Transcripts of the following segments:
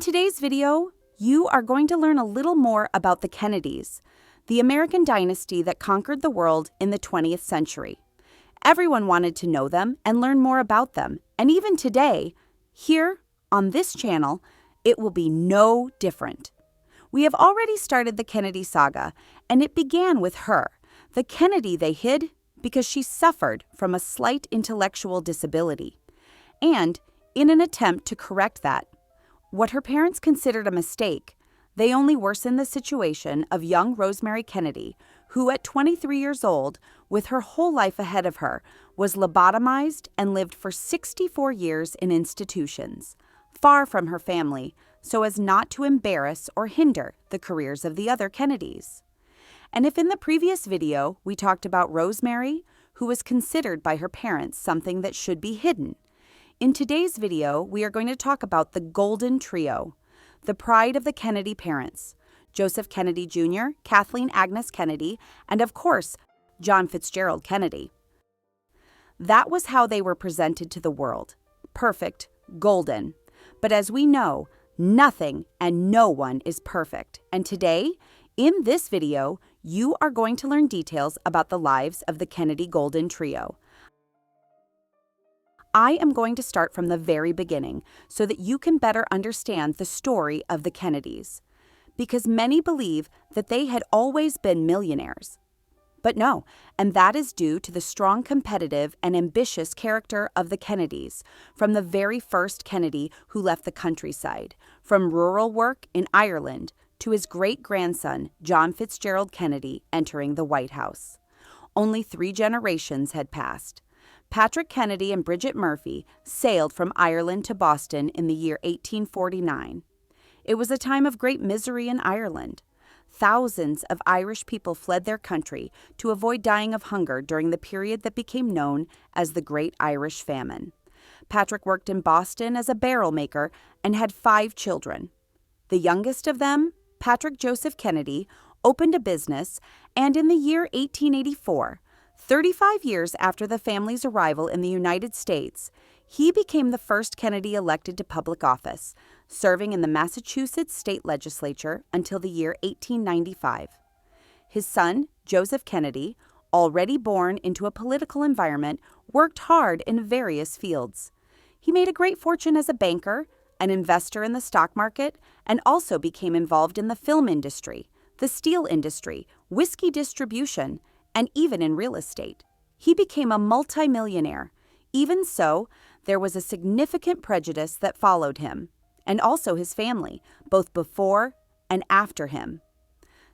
today's video, you are going to learn a little more about the Kennedys, the American dynasty that conquered the world in the 20th century. Everyone wanted to know them and learn more about them, and even today, here on this channel, it will be no different. We have already started the Kennedy saga, and it began with her, the Kennedy they hid because she suffered from a slight intellectual disability. And in an attempt to correct that, what her parents considered a mistake, they only worsened the situation of young Rosemary Kennedy, who at 23 years old, with her whole life ahead of her, was lobotomized and lived for 64 years in institutions, far from her family, so as not to embarrass or hinder the careers of the other Kennedys. And if in the previous video we talked about Rosemary, who was considered by her parents something that should be hidden, in today's video we are going to talk about the Golden Trio, the pride of the Kennedy parents, Joseph Kennedy Jr., Kathleen Agnes Kennedy, and of course, John Fitzgerald Kennedy. That was how they were presented to the world. Perfect, golden. But as we know, nothing and no one is perfect. And today, in this video, you are going to learn details about the lives of the Kennedy Golden Trio. I am going to start from the very beginning so that you can better understand the story of the Kennedys, because many believe that they had always been millionaires. But no, and that is due to the strong competitive and ambitious character of the Kennedys, from the very first Kennedy who left the countryside, from rural work in Ireland to his great-grandson, John Fitzgerald Kennedy, entering the White House. Only 3 generations had passed. Patrick Kennedy and Bridget Murphy sailed from Ireland to Boston in the year 1849. It was a time of great misery in Ireland. Thousands of Irish people fled their country to avoid dying of hunger during the period that became known as the Great Irish Famine. Patrick worked in Boston as a barrel maker and had 5 children. The youngest of them, Patrick Joseph Kennedy, opened a business, and in the year 1884, 35 years after the family's arrival in the United States, he became the first Kennedy elected to public office, serving in the Massachusetts state legislature until the year 1895. His son, Joseph Kennedy, already born into a political environment, worked hard in various fields. He made a great fortune as a banker, an investor in the stock market, and also became involved in the film industry, the steel industry, whiskey distribution, and even in real estate. He became a multimillionaire. Even so, there was a significant prejudice that followed him, and also his family, both before and after him.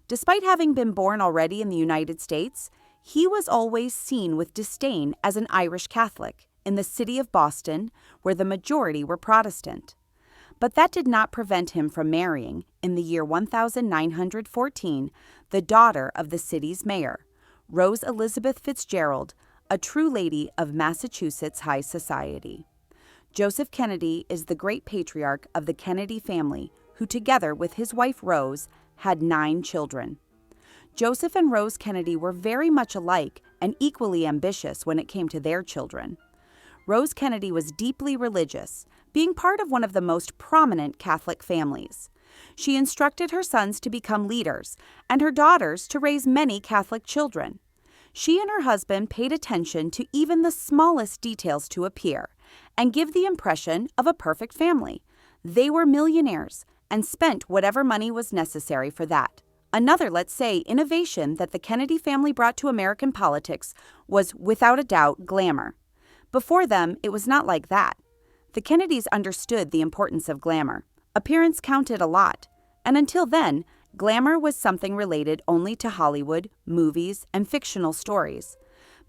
Despite having been born already in the United States, he was always seen with disdain as an Irish Catholic in the city of Boston, where the majority were Protestant. But that did not prevent him from marrying, in the year 1914, the daughter of the city's mayor, Rose Elizabeth Fitzgerald, a true lady of Massachusetts high society. Joseph Kennedy is the great patriarch of the Kennedy family, who together with his wife Rose had 9 children. Joseph and Rose Kennedy were very much alike and equally ambitious when it came to their children. Rose Kennedy was deeply religious, being part of one of the most prominent Catholic families. She instructed her sons to become leaders and her daughters to raise many Catholic children. She and her husband paid attention to even the smallest details to appear and give the impression of a perfect family. They were millionaires and spent whatever money was necessary for that. Another, let's say, innovation that the Kennedy family brought to American politics was, without a doubt, glamour. Before them, it was not like that. The Kennedys understood the importance of glamour. Appearance counted a lot, and until then, glamour was something related only to Hollywood, movies, and fictional stories.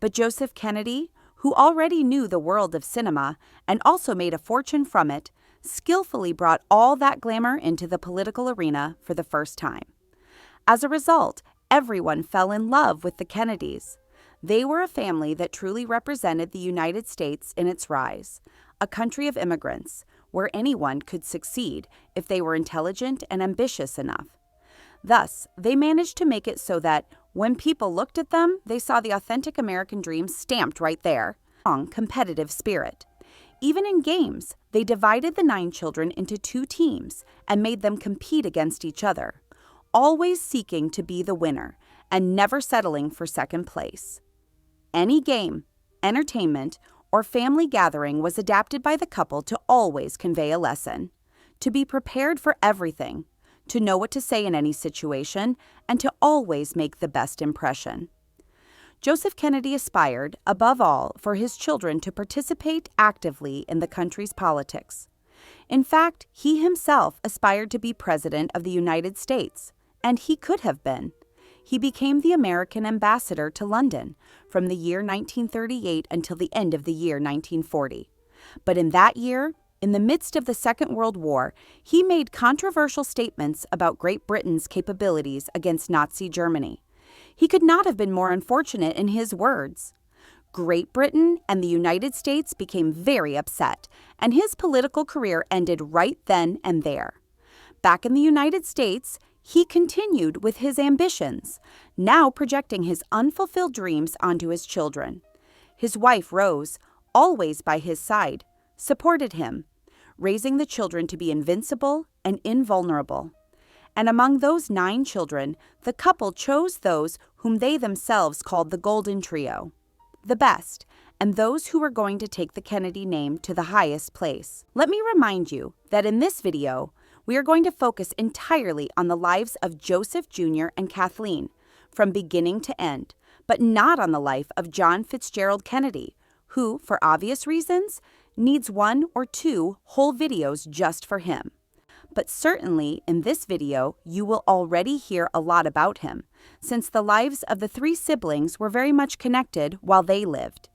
But Joseph Kennedy, who already knew the world of cinema and also made a fortune from it, skillfully brought all that glamour into the political arena for the first time. As a result, everyone fell in love with the Kennedys. They were a family that truly represented the United States in its rise, a country of immigrants, where anyone could succeed if they were intelligent and ambitious enough. Thus, they managed to make it so that when people looked at them, they saw the authentic American dream stamped right there. Strong competitive spirit. Even in games, they divided the 9 children into 2 teams and made them compete against each other, always seeking to be the winner and never settling for second place. Any game, entertainment, or family gathering was adapted by the couple to always convey a lesson, to be prepared for everything, to know what to say in any situation, and to always make the best impression. Joseph Kennedy aspired, above all, for his children to participate actively in the country's politics. In fact, he himself aspired to be President of the United States, and he could have been. He became the American ambassador to London from the year 1938 until the end of the year 1940. But in that year, in the midst of the Second World War, he made controversial statements about Great Britain's capabilities against Nazi Germany. He could not have been more unfortunate in his words. Great Britain and the United States became very upset, and his political career ended right then and there. Back in the United States, he continued with his ambitions, now projecting his unfulfilled dreams onto his children. His wife, Rose, always by his side, supported him, raising the children to be invincible and invulnerable. And among those 9 children, the couple chose those whom they themselves called the Golden Trio, the best, and those who were going to take the Kennedy name to the highest place. Let me remind you that in this video, we are going to focus entirely on the lives of Joseph Jr. and Kathleen, from beginning to end, but not on the life of John Fitzgerald Kennedy, who, for obvious reasons, needs 1 or 2 whole videos just for him. But certainly in this video, you will already hear a lot about him, since the lives of the 3 siblings were very much connected while they lived.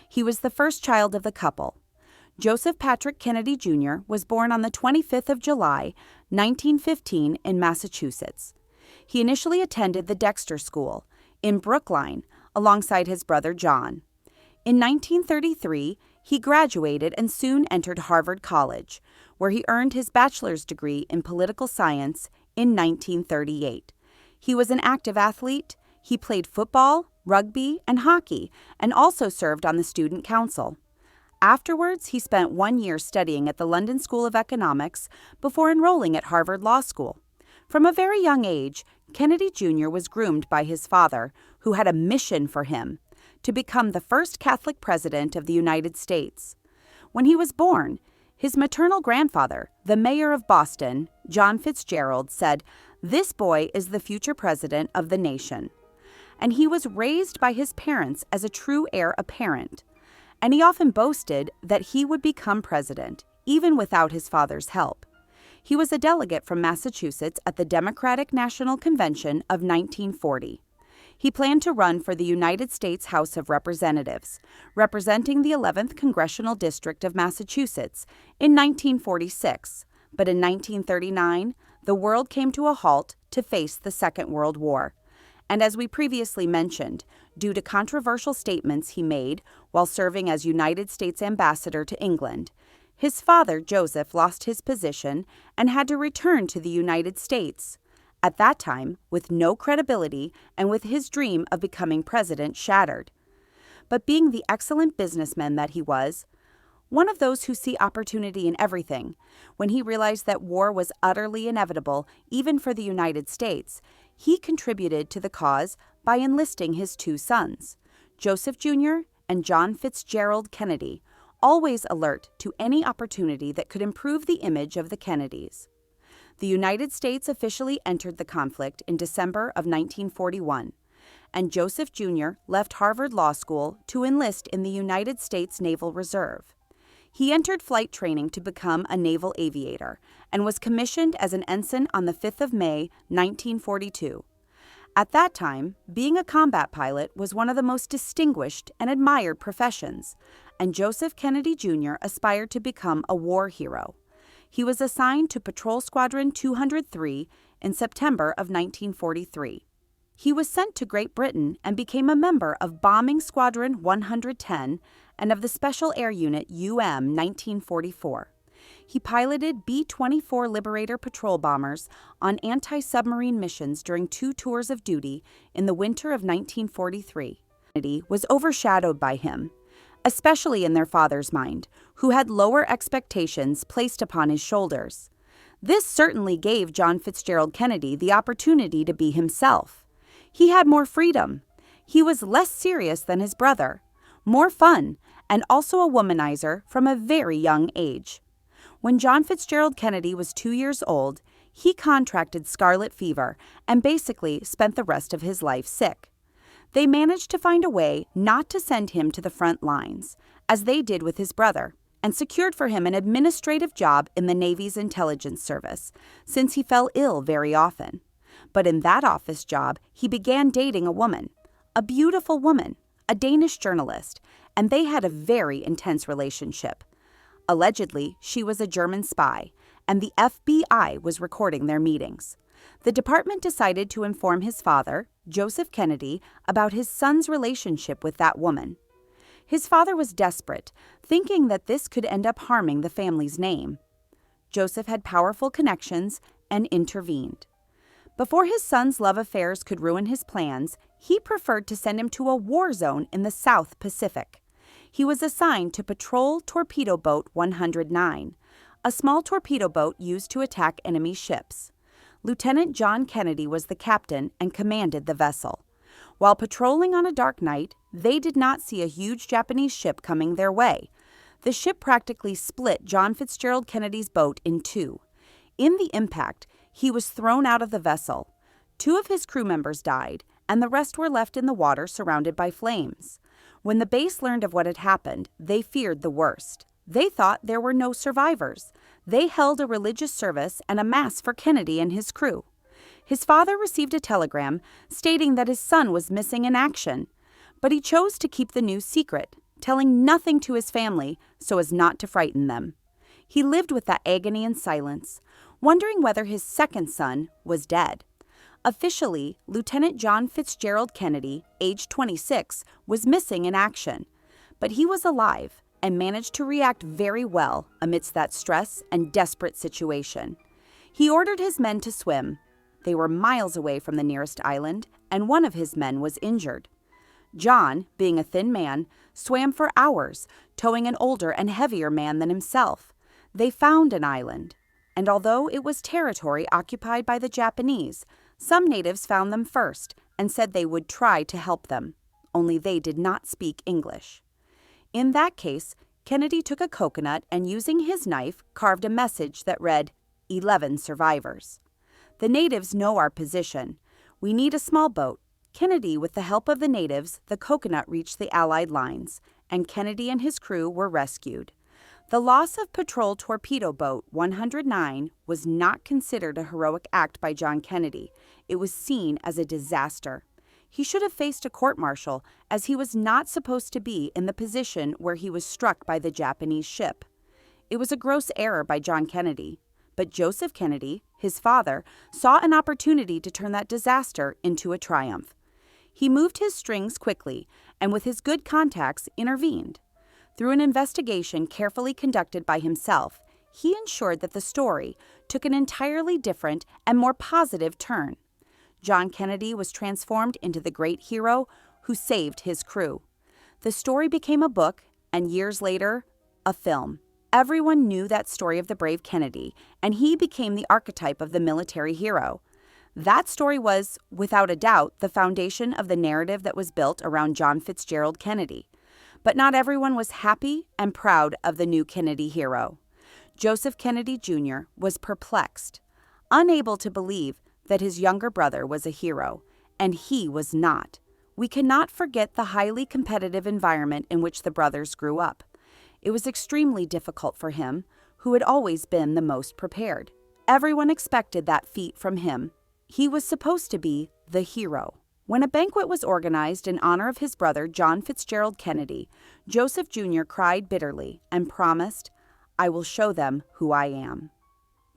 He was the first child of the couple. Joseph Patrick Kennedy Jr. was born on the 25th of July, 1915 in Massachusetts. He initially attended the Dexter School in Brookline alongside his brother John. In 1933, he graduated and soon entered Harvard College, where he earned his bachelor's degree in political science in 1938. He was an active athlete. He played football, rugby, and hockey, and also served on the student council. Afterwards, he spent 1 year studying at the London School of Economics before enrolling at Harvard Law School. From a very young age, Kennedy Jr. was groomed by his father, who had a mission for him: to become the first Catholic president of the United States. When he was born, his maternal grandfather, the mayor of Boston, John Fitzgerald, said, "This boy is the future president of the nation." And he was raised by his parents as a true heir apparent. And he often boasted that he would become president, even without his father's help. He was a delegate from Massachusetts at the Democratic National Convention of 1940. He planned to run for the United States House of Representatives, representing the 11th Congressional District of Massachusetts in 1946, but in 1939, the world came to a halt to face the Second World War. And as we previously mentioned, due to controversial statements he made while serving as United States ambassador to England, his father, Joseph, lost his position and had to return to the United States. At that time, with no credibility and with his dream of becoming president shattered. But being the excellent businessman that he was, one of those who see opportunity in everything, when he realized that war was utterly inevitable, even for the United States, he contributed to the cause by enlisting his 2 sons, Joseph Jr. and John Fitzgerald Kennedy, always alert to any opportunity that could improve the image of the Kennedys. The United States officially entered the conflict in December of 1941, and Joseph Jr. left Harvard Law School to enlist in the United States Naval Reserve. He entered flight training to become a naval aviator and was commissioned as an ensign on the 5th of May, 1942. At that time, being a combat pilot was one of the most distinguished and admired professions, and Joseph Kennedy Jr. aspired to become a war hero. He was assigned to Patrol Squadron 203 in September of 1943. He was sent to Great Britain and became a member of Bombing Squadron 110 and of the Special Air Unit UM 1944. He piloted B-24 Liberator patrol bombers on anti-submarine missions during 2 tours of duty in the winter of 1943. Kennedy was overshadowed by him. especially in their father's mind, who had lower expectations placed upon his shoulders. This certainly gave John Fitzgerald Kennedy the opportunity to be himself. He had more freedom. He was less serious than his brother, more fun, and also a womanizer from a very young age. When John Fitzgerald Kennedy was 2 years old, he contracted scarlet fever and basically spent the rest of his life sick. They managed to find a way not to send him to the front lines, as they did with his brother, and secured for him an administrative job in the Navy's intelligence service, since he fell ill very often. But in that office job, he began dating a woman, a beautiful woman, a Danish journalist, and they had a very intense relationship. Allegedly, she was a German spy, and the FBI was recording their meetings. The department decided to inform his father, Joseph Kennedy, about his son's relationship with that woman. His father was desperate, thinking that this could end up harming the family's name. Joseph had powerful connections and intervened. Before his son's love affairs could ruin his plans, he preferred to send him to a war zone in the South Pacific. He was assigned to patrol Torpedo Boat 109, a small torpedo boat used to attack enemy ships. Lieutenant John Kennedy was the captain and commanded the vessel. While patrolling on a dark night, they did not see a huge Japanese ship coming their way. The ship practically split John Fitzgerald Kennedy's boat in two. In the impact, he was thrown out of the vessel. 2 of his crew members died, and the rest were left in the water surrounded by flames. When the base learned of what had happened, they feared the worst. They thought there were no survivors. They held a religious service and a mass for Kennedy and his crew. His father received a telegram stating that his son was missing in action, but he chose to keep the news secret, telling nothing to his family so as not to frighten them. He lived with that agony in silence, wondering whether his second son was dead. Officially, Lieutenant John Fitzgerald Kennedy, age 26, was missing in action, but he was alive and managed to react very well amidst that stress and desperate situation. He ordered his men to swim. They were miles away from the nearest island, and one of his men was injured. John, being a thin man, swam for hours, towing an older and heavier man than himself. They found an island, and although it was territory occupied by the Japanese, some natives found them first and said they would try to help them, only they did not speak English. In that case, Kennedy took a coconut and using his knife carved a message that read, 11 survivors. The natives know our position. We need a small boat. Kennedy, with the help of the natives, the coconut reached the Allied lines, and Kennedy and his crew were rescued. The loss of patrol torpedo boat 109 was not considered a heroic act by John Kennedy. It was seen as a disaster. He should have faced a court-martial, as he was not supposed to be in the position where he was struck by the Japanese ship. It was a gross error by John Kennedy, but Joseph Kennedy, his father, saw an opportunity to turn that disaster into a triumph. He moved his strings quickly, and with his good contacts, intervened. Through an investigation carefully conducted by himself, he ensured that the story took an entirely different and more positive turn. John Kennedy was transformed into the great hero who saved his crew. The story became a book, and years later, a film. Everyone knew that story of the brave Kennedy, and he became the archetype of the military hero. That story was, without a doubt, the foundation of the narrative that was built around John Fitzgerald Kennedy. But not everyone was happy and proud of the new Kennedy hero. Joseph Kennedy Jr. was perplexed, unable to believe that his younger brother was a hero, and he was not. We cannot forget the highly competitive environment in which the brothers grew up. It was extremely difficult for him, who had always been the most prepared. Everyone expected that feat from him. He was supposed to be the hero. When a banquet was organized in honor of his brother John Fitzgerald Kennedy, Joseph Jr. cried bitterly and promised, "I will show them who I am."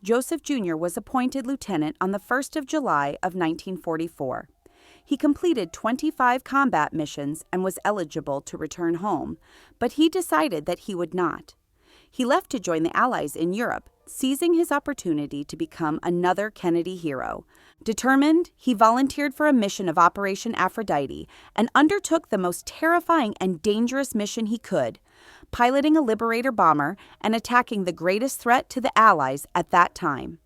Joseph Jr. was appointed lieutenant on the 1st of July of 1944. He completed 25 combat missions and was eligible to return home, but he decided that he would not. He left to join the Allies in Europe, seizing his opportunity to become another Kennedy hero. Determined, he volunteered for a mission of Operation Aphrodite and undertook the most terrifying and dangerous mission he could, piloting a Liberator bomber and attacking the greatest threat to the Allies at that time.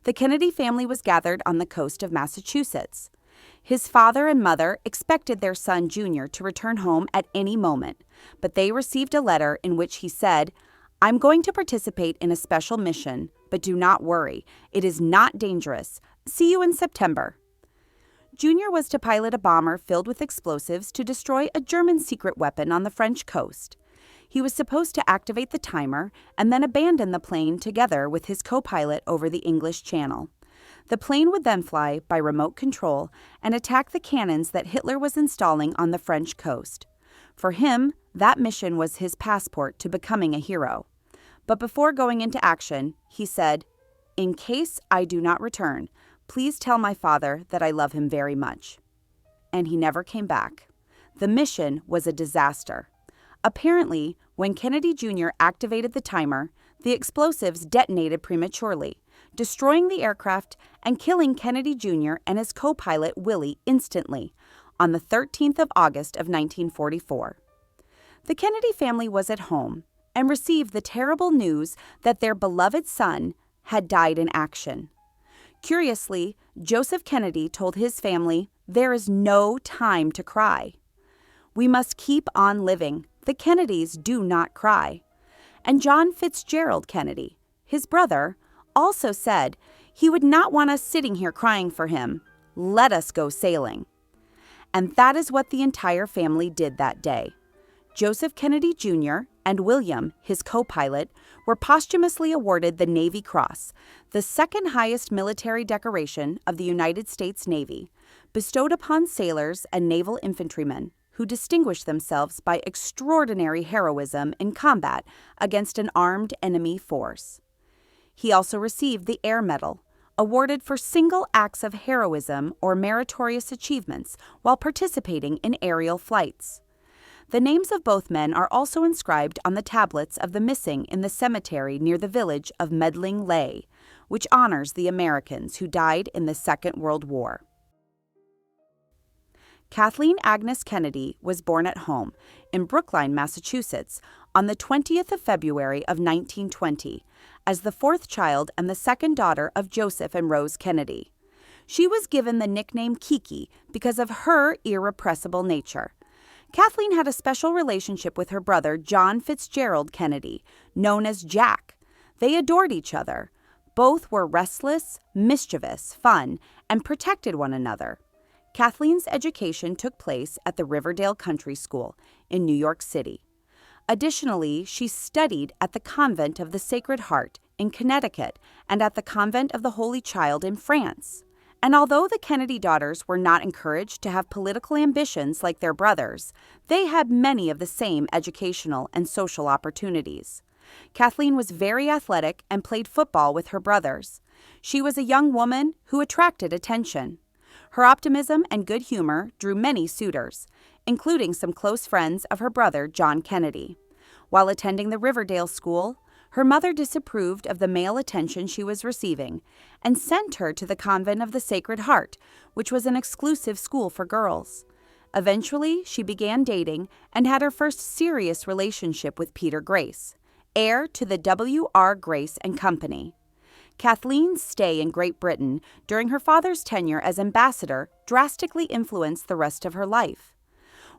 The Kennedy family was gathered on the coast of Massachusetts. His father and mother expected their son Junior to return home at any moment, but they received a letter in which he said, "I'm going to participate in a special mission, but do not worry. It is not dangerous. See you in September." Junior was to pilot a bomber filled with explosives to destroy a German secret weapon on the French coast. He was supposed to activate the timer and then abandon the plane together with his co-pilot over the English Channel. The plane would then fly by remote control and attack the cannons that Hitler was installing on the French coast. For him, that mission was his passport to becoming a hero. But before going into action, he said, "In case I do not return, please tell my father that I love him very much." And he never came back. The mission was a disaster. Apparently, when Kennedy Jr. activated the timer, the explosives detonated prematurely, destroying the aircraft and killing Kennedy Jr. and his co-pilot Willie instantly on the 13th of August of 1944. The Kennedy family was at home and received the terrible news that their beloved son had died in action. Curiously, Joseph Kennedy told his family, "There is no time to cry. We must keep on living. The Kennedys do not cry." And John Fitzgerald Kennedy, his brother, also said he would not want us sitting here crying for him. Let us go sailing. And that is what the entire family did that day. Joseph Kennedy Jr. and William, his co-pilot, were posthumously awarded the Navy Cross, the second highest military decoration of the United States Navy, bestowed upon sailors and naval infantrymen who distinguished themselves by extraordinary heroism in combat against an armed enemy force. He also received the Air Medal, awarded for single acts of heroism or meritorious achievements while participating in aerial flights. The names of both men are also inscribed on the tablets of the missing in the cemetery near the village of Medling Lay, which honors the Americans who died in the Second World War. Kathleen Agnes Kennedy was born at home in Brookline, Massachusetts, on the 20th of February of 1920, as the fourth child and the second daughter of Joseph and Rose Kennedy. She was given the nickname Kiki because of her irrepressible nature. Kathleen had a special relationship with her brother John Fitzgerald Kennedy, known as Jack. They adored each other. Both were restless, mischievous, fun, and protected one another. Kathleen's education took place at the Riverdale Country School in New York City. Additionally, she studied at the Convent of the Sacred Heart in Connecticut and at the Convent of the Holy Child in France. And although the Kennedy daughters were not encouraged to have political ambitions like their brothers, they had many of the same educational and social opportunities. Kathleen was very athletic and played football with her brothers. She was a young woman who attracted attention. Her optimism and good humor drew many suitors, including some close friends of her brother John Kennedy. While attending the Riverdale School, her mother disapproved of the male attention she was receiving and sent her to the Convent of the Sacred Heart, which was an exclusive school for girls. Eventually, she began dating and had her first serious relationship with Peter Grace, heir to the W.R. Grace and Company. Kathleen's stay in Great Britain during her father's tenure as ambassador drastically influenced the rest of her life.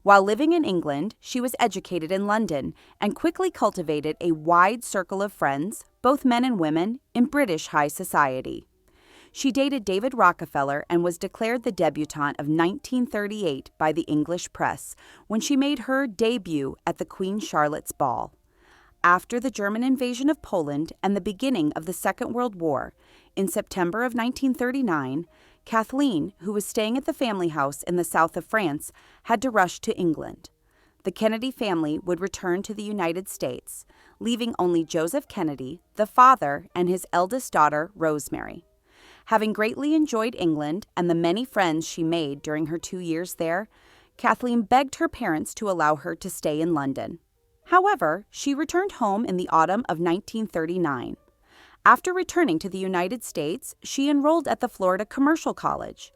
While living in England, she was educated in London and quickly cultivated a wide circle of friends, both men and women, in British high society. She dated David Rockefeller and was declared the debutante of 1938 by the English press when she made her debut at the Queen Charlotte's Ball. After the German invasion of Poland and the beginning of the Second World War, in September of 1939, Kathleen, who was staying at the family house in the south of France, had to rush to England. The Kennedy family would return to the United States, leaving only Joseph Kennedy, the father, and his eldest daughter, Rosemary. Having greatly enjoyed England and the many friends she made during her 2 years there, Kathleen begged her parents to allow her to stay in London. However, she returned home in the autumn of 1939. After returning to the United States, she enrolled at the Florida Commercial College.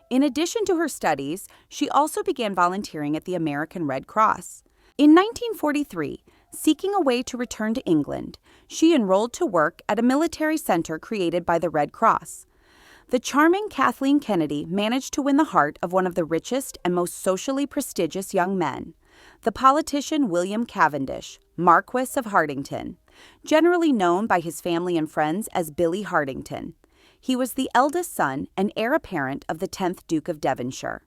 In addition to her studies, she also began volunteering at the American Red Cross. In 1943, seeking a way to return to England, she enrolled to work at a military center created by the Red Cross. The charming Kathleen Kennedy managed to win the heart of one of the richest and most socially prestigious young men, the politician William Cavendish, Marquis of Hartington, generally known by his family and friends as Billy Hartington. He was the eldest son and heir apparent of the 10th Duke of Devonshire.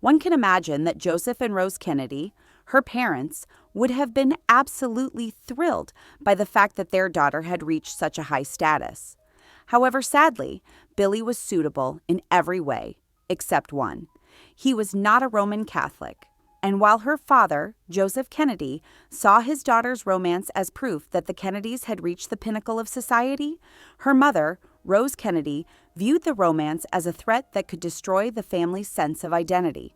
One can imagine that Joseph and Rose Kennedy, her parents, would have been absolutely thrilled by the fact that their daughter had reached such a high status. However, sadly, Billy was suitable in every way, except one. He was not a Roman Catholic, and while her father, Joseph Kennedy, saw his daughter's romance as proof that the Kennedys had reached the pinnacle of society, her mother, Rose Kennedy, viewed the romance as a threat that could destroy the family's sense of identity.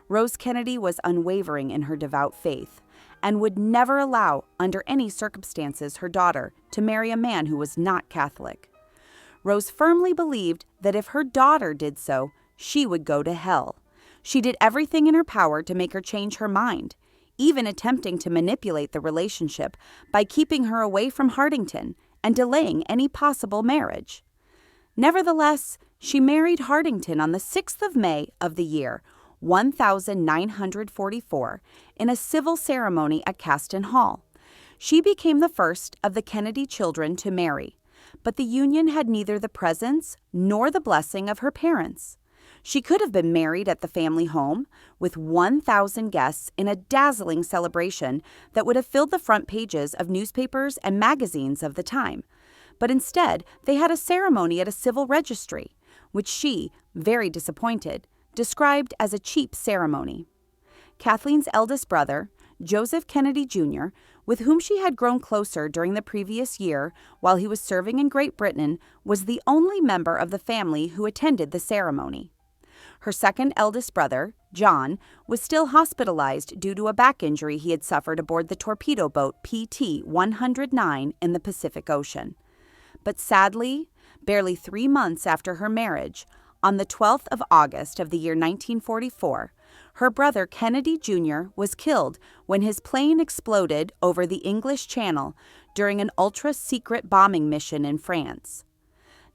Rose Kennedy was unwavering in her devout faith and would never allow, under any circumstances, her daughter to marry a man who was not Catholic. Rose firmly believed that if her daughter did so, she would go to hell. She did everything in her power to make her change her mind, even attempting to manipulate the relationship by keeping her away from Hartington and delaying any possible marriage. Nevertheless, she married Hartington on the 6th of May of the year 1944 in a civil ceremony at Caston Hall. She became the first of the Kennedy children to marry, but the union had neither the presence nor the blessing of her parents. She could have been married at the family home with 1,000 guests in a dazzling celebration that would have filled the front pages of newspapers and magazines of the time. But instead, they had a ceremony at a civil registry, which she, very disappointed, described as a cheap ceremony. Kathleen's eldest brother, Joseph Kennedy Jr., with whom she had grown closer during the previous year while he was serving in Great Britain, was the only member of the family who attended the ceremony. Her second eldest brother, John, was still hospitalized due to a back injury he had suffered aboard the torpedo boat PT-109 in the Pacific Ocean. But sadly, barely 3 months after her marriage, on the 12th of August of the year 1944, her brother Kennedy Jr. was killed when his plane exploded over the English Channel during an ultra-secret bombing mission in France.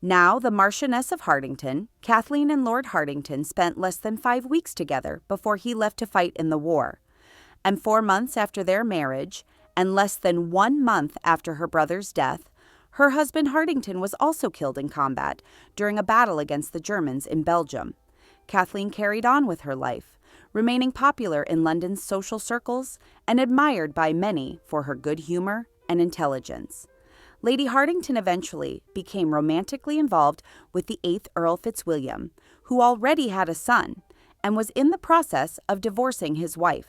Now the Marchioness of Hartington, Kathleen and Lord Hartington spent less than 5 weeks together before he left to fight in the war. And 4 months after their marriage, and less than 1 month after her brother's death, her husband Hartington was also killed in combat during a battle against the Germans in Belgium. Kathleen carried on with her life, remaining popular in London's social circles and admired by many for her good humor and intelligence. Lady Hartington eventually became romantically involved with the 8th Earl Fitzwilliam, who already had a son and was in the process of divorcing his wife.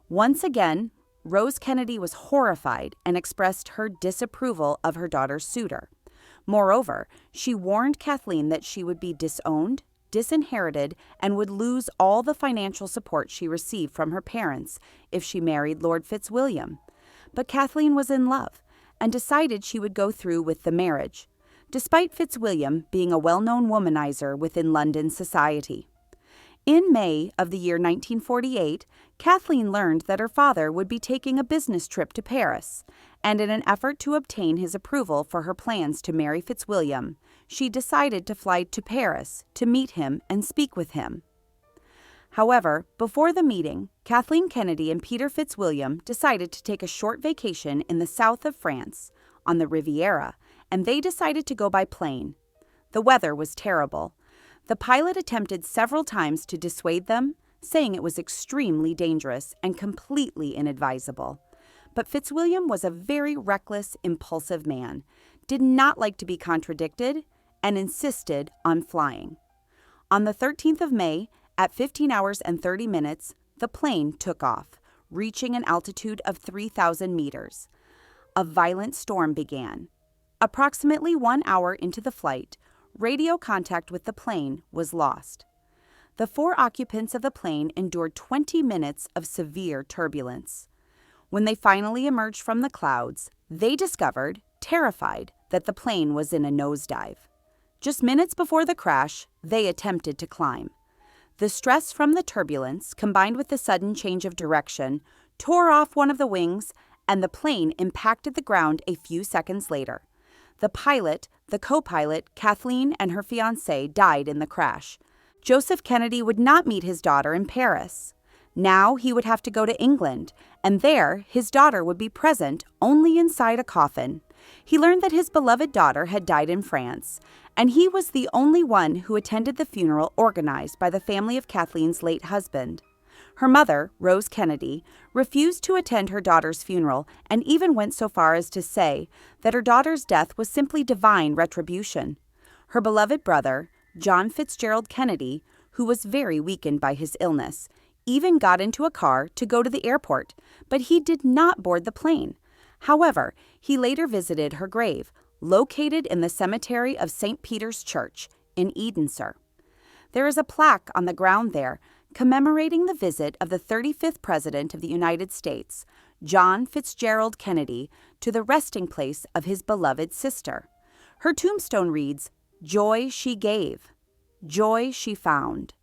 Once again, Rose Kennedy was horrified and expressed her disapproval of her daughter's suitor. Moreover, she warned Kathleen that she would be disowned, disinherited, and would lose all the financial support she received from her parents if she married Lord Fitzwilliam. But Kathleen was in love and decided she would go through with the marriage, despite Fitzwilliam being a well-known womanizer within London society. In May of the year 1948, Kathleen learned that her father would be taking a business trip to Paris, and in an effort to obtain his approval for her plans to marry Fitzwilliam, she decided to fly to Paris to meet him and speak with him. However, before the meeting, Kathleen Kennedy and Peter Fitzwilliam decided to take a short vacation in the south of France, on the Riviera, and they decided to go by plane. The weather was terrible. The pilot attempted several times to dissuade them, saying it was extremely dangerous and completely inadvisable. But Fitzwilliam was a very reckless, impulsive man, did not like to be contradicted, and insisted on flying. On the 13th of May, at 15 hours and 30 minutes, the plane took off, reaching an altitude of 3,000 meters. A violent storm began. Approximately 1 hour into the flight, radio contact with the plane was lost. The 4 occupants of the plane endured 20 minutes of severe turbulence. When they finally emerged from the clouds, they discovered, terrified, that the plane was in a nosedive. Just minutes before the crash, they attempted to climb. The stress from the turbulence, combined with the sudden change of direction, tore off one of the wings, and the plane impacted the ground a few seconds later. The pilot, the co-pilot, Kathleen, and her fiancé died in the crash. Joseph Kennedy would not meet his daughter in Paris. Now he would have to go to England, and there his daughter would be present only inside a coffin. He learned that his beloved daughter had died in France, and he was the only one who attended the funeral organized by the family of Kathleen's late husband. Her mother, Rose Kennedy, refused to attend her daughter's funeral and even went so far as to say that her daughter's death was simply divine retribution. Her beloved brother, John Fitzgerald Kennedy, who was very weakened by his illness, even got into a car to go to the airport, but he did not board the plane. However, he later visited her grave, located in the cemetery of St. Peter's Church in Edensor. There is a plaque on the ground there commemorating the visit of the 35th President of the United States, John Fitzgerald Kennedy, to the resting place of his beloved sister. Her tombstone reads, "Joy she gave, joy she found."